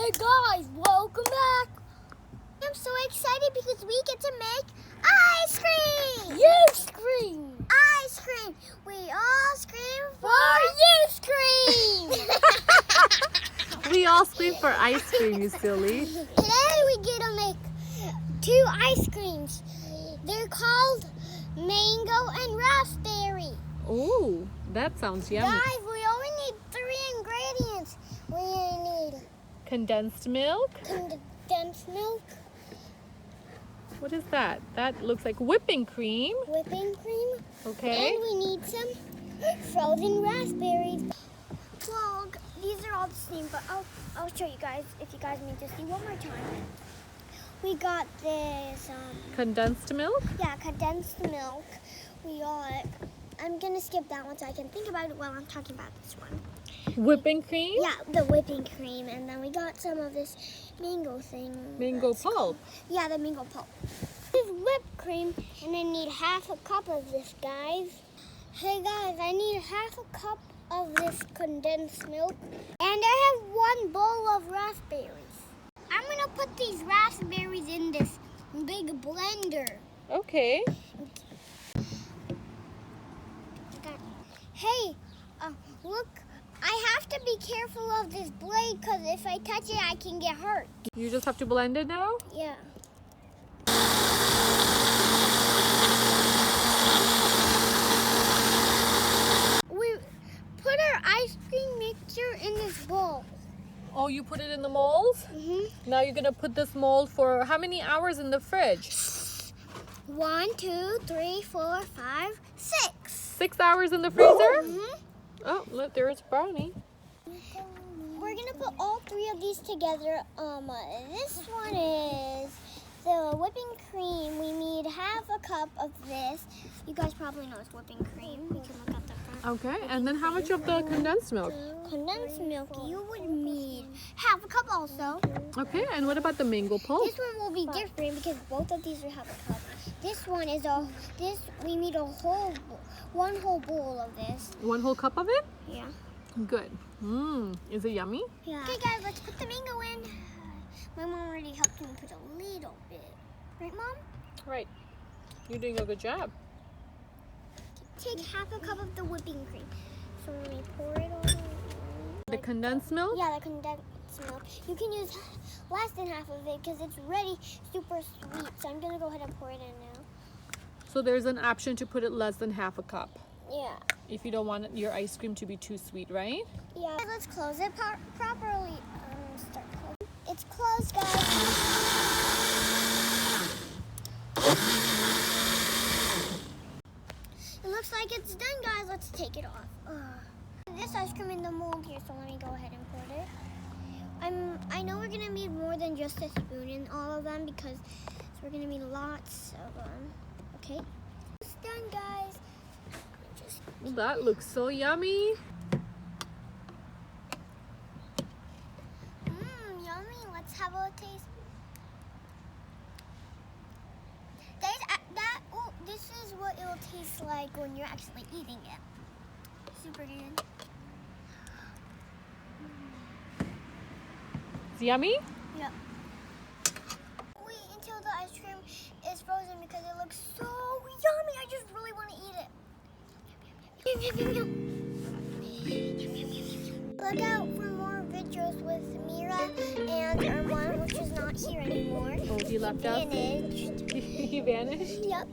Hey guys, welcome back. I'm so excited because we get to make ice cream. You scream. Ice cream. We all scream for you scream. We all scream for ice cream, you silly. Today we get to make 2 ice creams. They're called mango and raspberry. Oh, that sounds yummy. Guys, we only need 3 ingredients. We need Condensed milk? condensed milk, What is that? That looks like whipping cream. whipping cream, Okay. and we need some frozen raspberries. Well, these are all the same, but I'll show you guys if you guys need to see one more time. We got this, Condensed milk? condensed milk. We got, I'm gonna skip that one so I can think about it while I'm talking about this one. Whipping cream? Yeah, the whipping cream, and then we got some of this mango thing. Mango pulp. Yeah, the mango pulp. This is whipped cream, and I need half a cup of this, guys. Hey guys, I need half a cup of this condensed milk, and I have 1 bowl of raspberries. I'm gonna put these raspberries in this big blender. Okay. Hey, look, I have to be careful of this blade because if I touch it, I can get hurt. You just have to blend it now? Yeah. We put our ice cream mixture in this bowl. Oh, you put it in the mold? Now you're gonna put this mold for how many hours in the fridge? 1, 2, 3, 4, 5, 6. 6 hours in the freezer? Mhm. Oh, look, there's brownie. We're gonna put all 3 of these together. This one is the whipping cream. We need half a cup of this. You guys probably know it's whipping cream. You can look at the front. Okay, and then how much of the condensed milk? Condensed milk, you would need half a cup also. Okay, and what about the mango pulp? This one will be different because both of these will have a cup. This one is we need one whole bowl of this. 1 whole cup of it? Yeah. Good. Is it yummy? Yeah. Okay guys, let's put the mango in. My mom already helped me put a little bit. Right, Mom? Right. You're doing a good job. Take half a cup of the whipping cream. So when we pour it on. The condensed milk? Yeah, the condensed milk. You can use less than half of it because it's already super sweet. So I'm gonna go ahead and pour it in now. So there's an option to put it less than half a cup Yeah. if you don't want your ice cream to be too sweet, right? Yeah. Let's close it properly. Start closing. It's closed, guys. It looks like it's done, guys. Let's take it off. This ice cream in the mold here, so let me go ahead and put it. I know we're gonna need more than just a spoon in all of them because we're gonna need lots of them. Okay, it's done, guys. Well, that looks so yummy. Yummy. Let's have a taste. This is what it will taste like when you're actually eating it. Super good. It's yummy? Yep. Wait until the ice cream is frozen because it looks so yummy. I just really want to eat it. Look out for more videos with Meera and Armaan, which is not here anymore. Oh, he left us? Vanished. He vanished? Yep.